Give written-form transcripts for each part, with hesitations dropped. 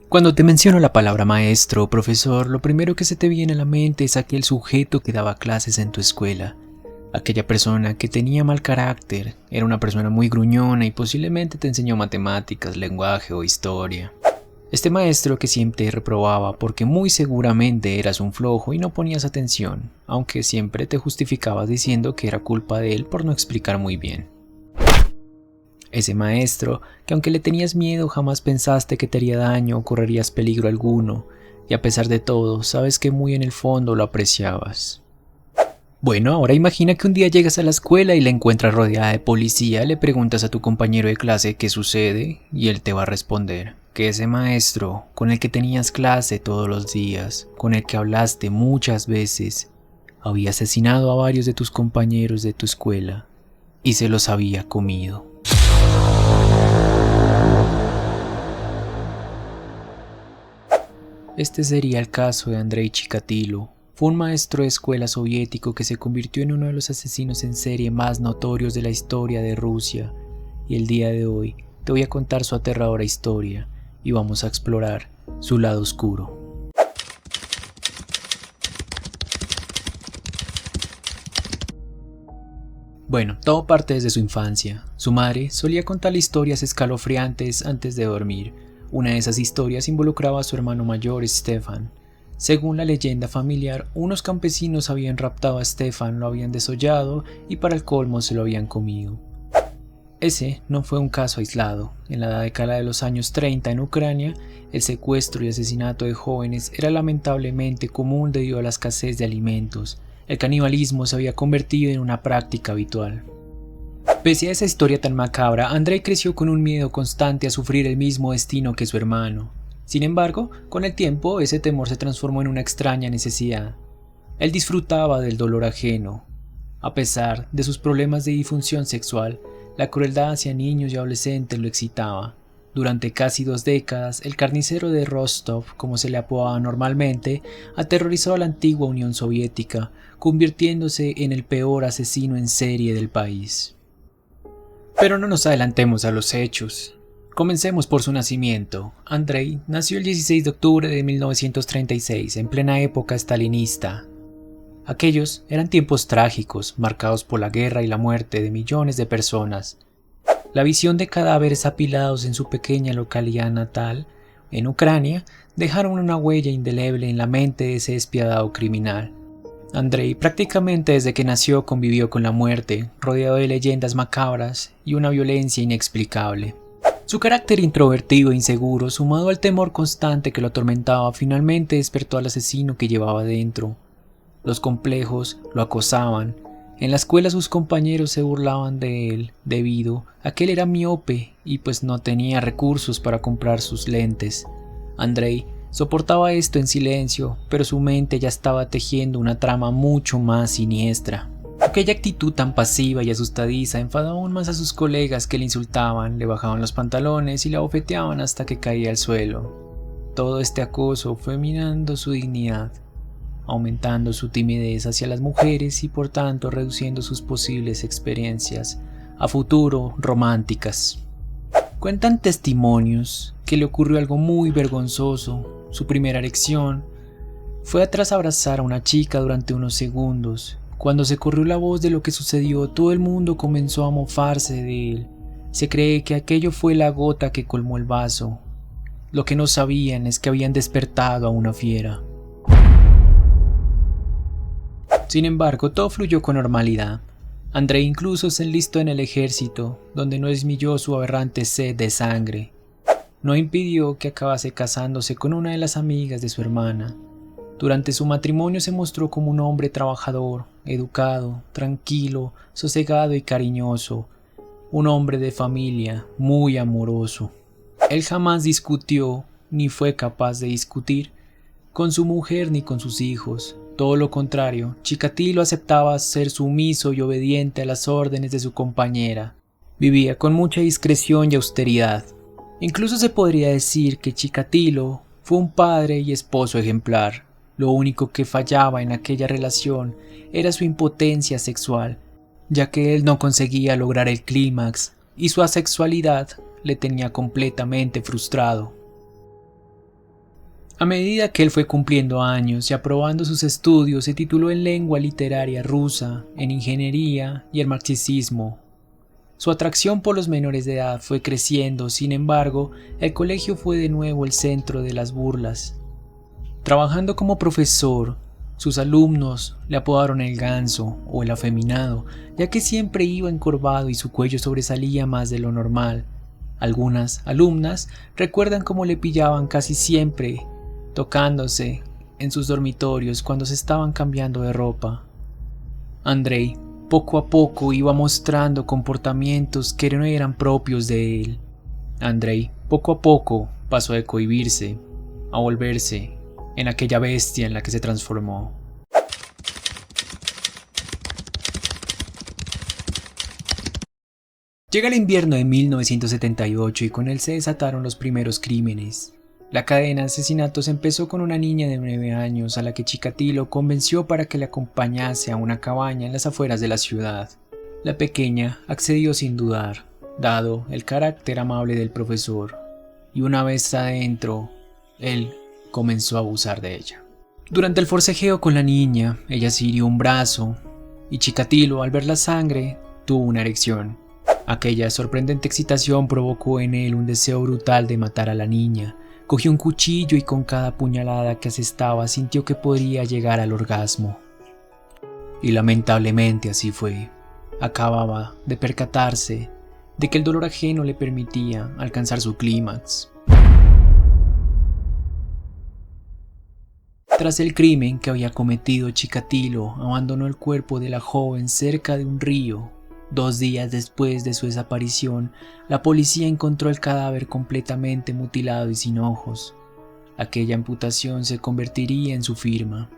Cuando te menciono la palabra maestro o profesor, lo primero que se te viene a la mente es aquel sujeto que daba clases en tu escuela. Aquella persona que tenía mal carácter, era una persona muy gruñona y posiblemente te enseñó matemáticas, lenguaje o historia. Este maestro que siempre te reprobaba porque muy seguramente eras un flojo y no ponías atención, aunque siempre te justificabas diciendo que era culpa de él por no explicar muy bien. Ese maestro que aunque le tenías miedo jamás pensaste que te haría daño o correrías peligro alguno, y a pesar de todo sabes que muy en el fondo lo apreciabas. Bueno, ahora imagina que un día llegas a la escuela y la encuentras rodeada de policía, le preguntas a tu compañero de clase qué sucede y él te va a responder que ese maestro con el que tenías clase todos los días, con el que hablaste muchas veces, había asesinado a varios de tus compañeros de tu escuela y se los había comido. Este sería el caso de Andrei Chikatilo. Fue un maestro de escuela soviético que se convirtió en uno de los asesinos en serie más notorios de la historia de Rusia. Y el día de hoy te voy a contar su aterradora historia y vamos a explorar su lado oscuro. Bueno, todo parte desde su infancia. Su madre solía contarle historias escalofriantes antes de dormir. Una de esas historias involucraba a su hermano mayor, Stefan. Según la leyenda familiar, unos campesinos habían raptado a Stefan, lo habían desollado y para el colmo se lo habían comido. Ese no fue un caso aislado. En la década de los años 30 en Ucrania, el secuestro y asesinato de jóvenes era lamentablemente común debido a la escasez de alimentos. El canibalismo se había convertido en una práctica habitual. Pese a esa historia tan macabra, Andrei creció con un miedo constante a sufrir el mismo destino que su hermano. Sin embargo, con el tiempo, ese temor se transformó en una extraña necesidad. Él disfrutaba del dolor ajeno. A pesar de sus problemas de disfunción sexual, la crueldad hacia niños y adolescentes lo excitaba. Durante casi 2 décadas, el carnicero de Rostov, como se le apodaba normalmente, aterrorizó a la antigua Unión Soviética, convirtiéndose en el peor asesino en serie del país. Pero no nos adelantemos a los hechos. Comencemos por su nacimiento. Andrei nació el 16 de octubre de 1936, en plena época stalinista. Aquellos eran tiempos trágicos, marcados por la guerra y la muerte de millones de personas. La visión de cadáveres apilados en su pequeña localidad natal, en Ucrania, dejaron una huella indeleble en la mente de ese despiadado criminal. Andrei prácticamente desde que nació convivió con la muerte, rodeado de leyendas macabras y una violencia inexplicable. Su carácter introvertido e inseguro, sumado al temor constante que lo atormentaba, finalmente despertó al asesino que llevaba dentro. Los complejos lo acosaban. En la escuela sus compañeros se burlaban de él debido a que él era miope y pues no tenía recursos para comprar sus lentes. Andrei soportaba esto en silencio, pero su mente ya estaba tejiendo una trama mucho más siniestra. Aquella actitud tan pasiva y asustadiza enfadó aún más a sus colegas que le insultaban, le bajaban los pantalones y le abofeteaban hasta que caía al suelo. Todo este acoso fue minando su dignidad, aumentando su timidez hacia las mujeres y por tanto reduciendo sus posibles experiencias a futuro románticas. Cuentan testimonios que le ocurrió algo muy vergonzoso. Su primera erección fue tras abrazar a una chica durante unos segundos. Cuando se corrió la voz de lo que sucedió, todo el mundo comenzó a mofarse de él. Se cree que aquello fue la gota que colmó el vaso. Lo que no sabían es que habían despertado a una fiera. Sin embargo, todo fluyó con normalidad. Andrei incluso se enlistó en el ejército, donde no disminuyó su aberrante sed de sangre. No impidió que acabase casándose con una de las amigas de su hermana. Durante su matrimonio se mostró como un hombre trabajador, educado, tranquilo, sosegado y cariñoso. Un hombre de familia, muy amoroso. Él jamás discutió, ni fue capaz de discutir, con su mujer ni con sus hijos. Todo lo contrario, Chikatilo aceptaba ser sumiso y obediente a las órdenes de su compañera. Vivía con mucha discreción y austeridad. Incluso se podría decir que Chikatilo fue un padre y esposo ejemplar. Lo único que fallaba en aquella relación era su impotencia sexual, ya que él no conseguía lograr el clímax y su asexualidad le tenía completamente frustrado. A medida que él fue cumpliendo años y aprobando sus estudios, se tituló en lengua literaria rusa, en ingeniería y en marxismo. Su atracción por los menores de edad fue creciendo, sin embargo, el colegio fue de nuevo el centro de las burlas. Trabajando como profesor, sus alumnos le apodaron el ganso o el afeminado, ya que siempre iba encorvado y su cuello sobresalía más de lo normal. Algunas alumnas recuerdan cómo le pillaban casi siempre tocándose en sus dormitorios cuando se estaban cambiando de ropa. Andrei poco a poco iba mostrando comportamientos que no eran propios de él. Andrei poco a poco pasó de cohibirse a volverse en aquella bestia en la que se transformó. Llega el invierno de 1978 y con él se desataron los primeros crímenes. La cadena de asesinatos empezó con una niña de 9 años a la que Chikatilo convenció para que le acompañase a una cabaña en las afueras de la ciudad. La pequeña accedió sin dudar, dado el carácter amable del profesor, y una vez adentro, él comenzó a abusar de ella. Durante el forcejeo con la niña, ella se hirió un brazo, y Chikatilo, al ver la sangre, tuvo una erección. Aquella sorprendente excitación provocó en él un deseo brutal de matar a la niña. Cogió un cuchillo y con cada puñalada que asestaba sintió que podría llegar al orgasmo. Y lamentablemente así fue. Acababa de percatarse de que el dolor ajeno le permitía alcanzar su clímax. Tras el crimen que había cometido, Chikatilo abandonó el cuerpo de la joven cerca de un río. 2 días después de su desaparición, la policía encontró el cadáver completamente mutilado y sin ojos. Aquella amputación se convertiría en su firma.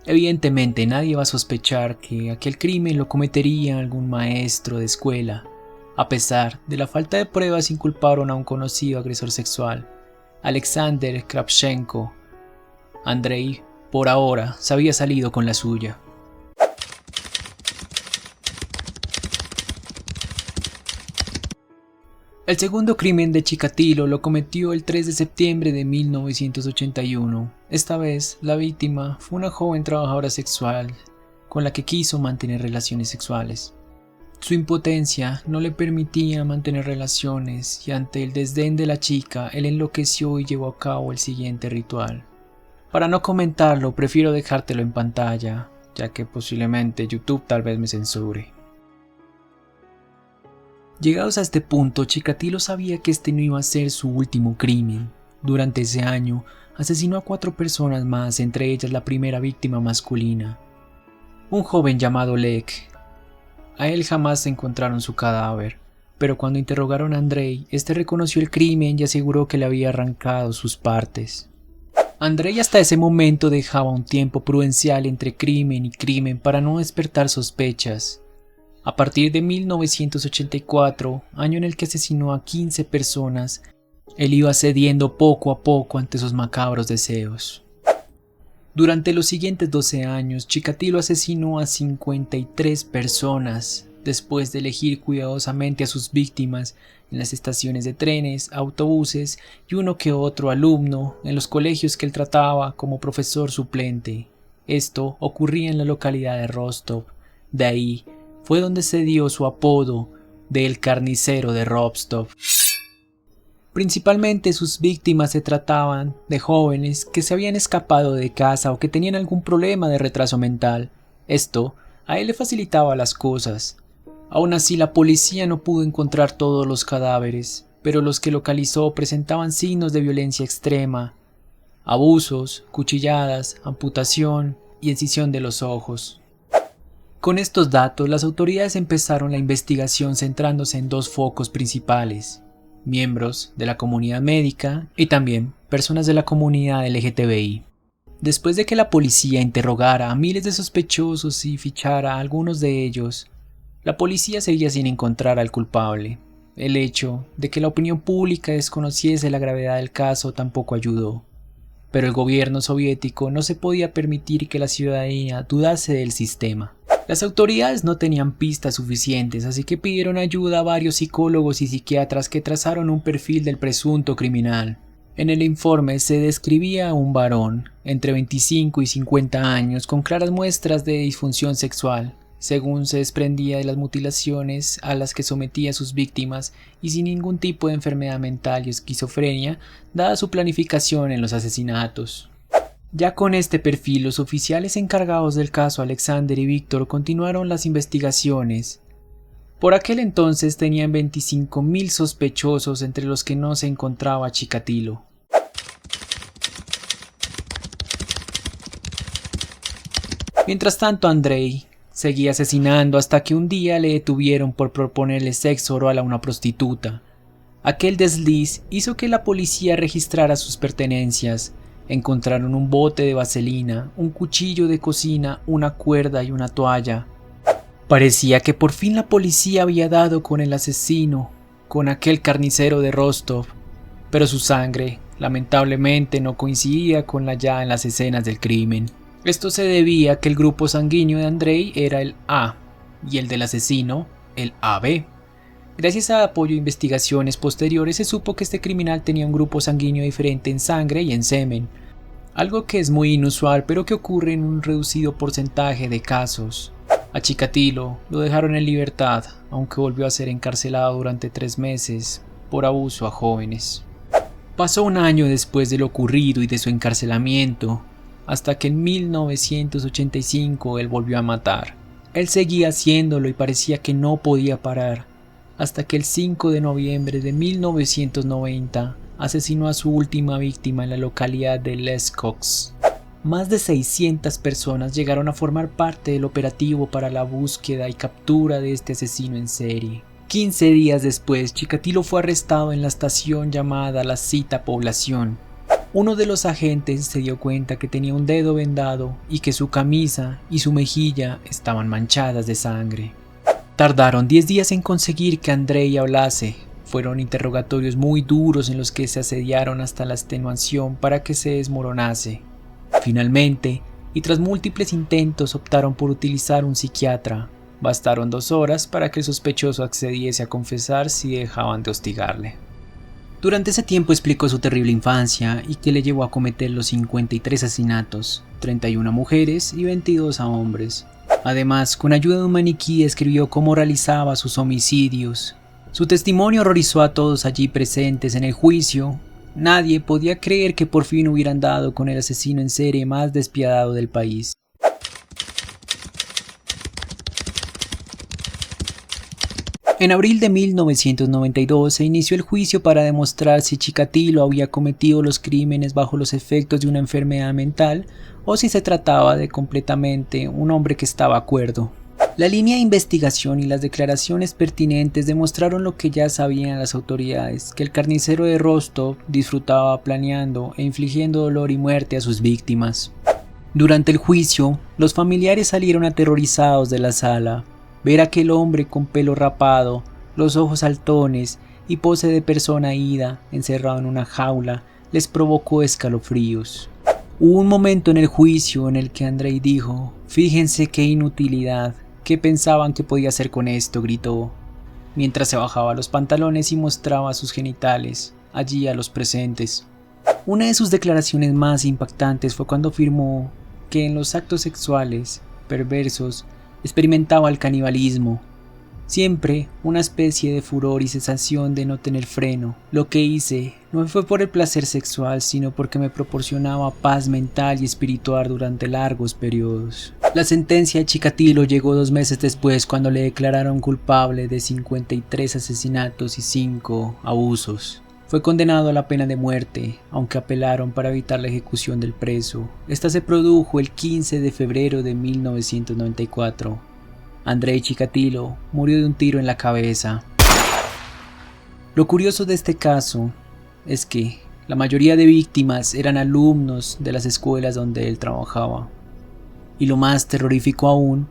Evidentemente nadie va a sospechar que aquel crimen lo cometería algún maestro de escuela. A pesar de la falta de pruebas, inculparon a un conocido agresor sexual, Alexander Kravchenko. Andrei, por ahora, se había salido con la suya. El segundo crimen de Chikatilo lo cometió el 3 de septiembre de 1981. Esta vez, la víctima fue una joven trabajadora sexual con la que quiso mantener relaciones sexuales. Su impotencia no le permitía mantener relaciones y ante el desdén de la chica, él enloqueció y llevó a cabo el siguiente ritual. Para no comentarlo, prefiero dejártelo en pantalla, ya que posiblemente YouTube tal vez me censure. Llegados a este punto, Chikatilo sabía que este no iba a ser su último crimen. Durante ese año, asesinó a 4 personas más, entre ellas la primera víctima masculina, un joven llamado Lech. A él jamás encontraron su cadáver, pero cuando interrogaron a Andrei, este reconoció el crimen y aseguró que le había arrancado sus partes. Andrei hasta ese momento dejaba un tiempo prudencial entre crimen y crimen para no despertar sospechas. A partir de 1984, año en el que asesinó a 15 personas, él iba cediendo poco a poco ante sus macabros deseos. Durante los siguientes 12 años, Chikatilo asesinó a 53 personas, después de elegir cuidadosamente a sus víctimas en las estaciones de trenes, autobuses y uno que otro alumno en los colegios que él trataba como profesor suplente. Esto ocurría en la localidad de Rostov. De ahí fue donde se dio su apodo de El Carnicero de Rostov. Principalmente sus víctimas se trataban de jóvenes que se habían escapado de casa o que tenían algún problema de retraso mental. Esto a él le facilitaba las cosas. Aún así, la policía no pudo encontrar todos los cadáveres, pero los que localizó presentaban signos de violencia extrema: abusos, cuchilladas, amputación y escisión de los ojos. Con estos datos, las autoridades empezaron la investigación centrándose en 2 focos principales: miembros de la comunidad médica y también personas de la comunidad LGTBI. Después de que la policía interrogara a miles de sospechosos y fichara a algunos de ellos, la policía seguía sin encontrar al culpable. El hecho de que la opinión pública desconociese la gravedad del caso tampoco ayudó. Pero el gobierno soviético no se podía permitir que la ciudadanía dudase del sistema. Las autoridades no tenían pistas suficientes, así que pidieron ayuda a varios psicólogos y psiquiatras que trazaron un perfil del presunto criminal. En el informe se describía a un varón entre 25 y 50 años con claras muestras de disfunción sexual, según se desprendía de las mutilaciones a las que sometía a sus víctimas y sin ningún tipo de enfermedad mental y esquizofrenia, dada su planificación en los asesinatos. Ya con este perfil, los oficiales encargados del caso Alexander y Víctor continuaron las investigaciones. Por aquel entonces tenían 25.000 sospechosos, entre los que no se encontraba Chikatilo. Mientras tanto, Andrei seguía asesinando hasta que un día le detuvieron por proponerle sexo oral a una prostituta. Aquel desliz hizo que la policía registrara sus pertenencias. Encontraron un bote de vaselina, un cuchillo de cocina, una cuerda y una toalla. Parecía que por fin la policía había dado con el asesino, con aquel carnicero de Rostov, pero su sangre, lamentablemente, no coincidía con la hallada en las escenas del crimen. Esto se debía a que el grupo sanguíneo de Andrei era el A y el del asesino el AB. Gracias a apoyo a investigaciones posteriores se supo que este criminal tenía un grupo sanguíneo diferente en sangre y en semen, algo que es muy inusual pero que ocurre en un reducido porcentaje de casos. A Chikatilo lo dejaron en libertad, aunque volvió a ser encarcelado durante 3 meses por abuso a jóvenes. Pasó un año después de lo ocurrido y de su encarcelamiento, hasta que en 1985 él volvió a matar. Él seguía haciéndolo y parecía que no podía parar, hasta que el 5 de noviembre de 1990 asesinó a su última víctima en la localidad de Les Coqs. Más de 600 personas llegaron a formar parte del operativo para la búsqueda y captura de este asesino en serie. 15 días después, Chikatilo fue arrestado en la estación llamada La Cita Población. Uno de los agentes se dio cuenta que tenía un dedo vendado y que su camisa y su mejilla estaban manchadas de sangre. Tardaron 10 días en conseguir que Andrei hablase. Fueron interrogatorios muy duros en los que se asediaron hasta la extenuación para que se desmoronase. Finalmente, y tras múltiples intentos, optaron por utilizar un psiquiatra. Bastaron 2 horas para que el sospechoso accediese a confesar si dejaban de hostigarle. Durante ese tiempo explicó su terrible infancia y que le llevó a cometer los 53 asesinatos, 31 a mujeres y 22 a hombres. Además, con ayuda de un maniquí describió cómo realizaba sus homicidios. Su testimonio horrorizó a todos allí presentes en el juicio. Nadie podía creer que por fin hubieran dado con el asesino en serie más despiadado del país. En abril de 1992 se inició el juicio para demostrar si Chikatilo había cometido los crímenes bajo los efectos de una enfermedad mental o si se trataba de completamente un hombre que estaba cuerdo. La línea de investigación y las declaraciones pertinentes demostraron lo que ya sabían las autoridades, que el carnicero de Rostov disfrutaba planeando e infligiendo dolor y muerte a sus víctimas. Durante el juicio, los familiares salieron aterrorizados de la sala. Ver a aquel hombre con pelo rapado, los ojos saltones y pose de persona ida, encerrado en una jaula, les provocó escalofríos. Hubo un momento en el juicio en el que Andrei dijo: «Fíjense qué inutilidad, ¿qué pensaban que podía hacer con esto?», gritó, mientras se bajaba los pantalones y mostraba sus genitales, allí a los presentes. Una de sus declaraciones más impactantes fue cuando afirmó que en los actos sexuales perversos experimentaba el canibalismo. Siempre una especie de furor y sensación de no tener freno. Lo que hice no fue por el placer sexual, sino porque me proporcionaba paz mental y espiritual durante largos periodos. La sentencia de Chikatilo llegó 2 meses después, cuando le declararon culpable de 53 asesinatos y 5 abusos. Fue condenado a la pena de muerte, aunque apelaron para evitar la ejecución del preso. Esta se produjo el 15 de febrero de 1994. Andrei Chikatilo murió de un tiro en la cabeza. Lo curioso de este caso es que la mayoría de víctimas eran alumnos de las escuelas donde él trabajaba. Y lo más terrorífico aún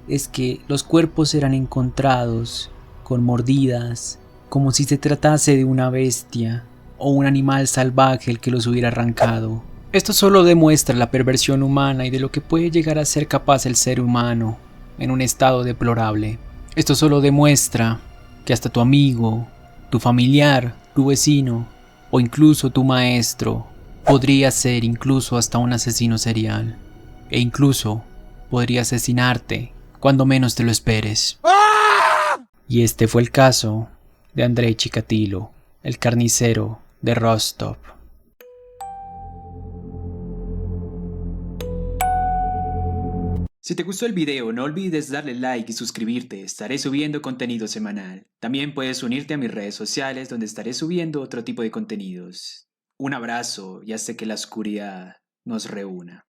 es que los cuerpos eran encontrados con mordidas, como si se tratase de una bestia o un animal salvaje el que los hubiera arrancado. Esto solo demuestra la perversión humana y de lo que puede llegar a ser capaz el ser humano en un estado deplorable. Esto solo demuestra que hasta tu amigo, tu familiar, tu vecino, O incluso tu maestro podría ser incluso hasta un asesino serial. E incluso podría asesinarte cuando menos te lo esperes. Y este fue el caso de Andrei Chikatilo, el carnicero de Rostov. Si te gustó el video, no olvides darle like y suscribirte, estaré subiendo contenido semanal. También puedes unirte a mis redes sociales donde estaré subiendo otro tipo de contenidos. Un abrazo y hasta que la oscuridad nos reúna.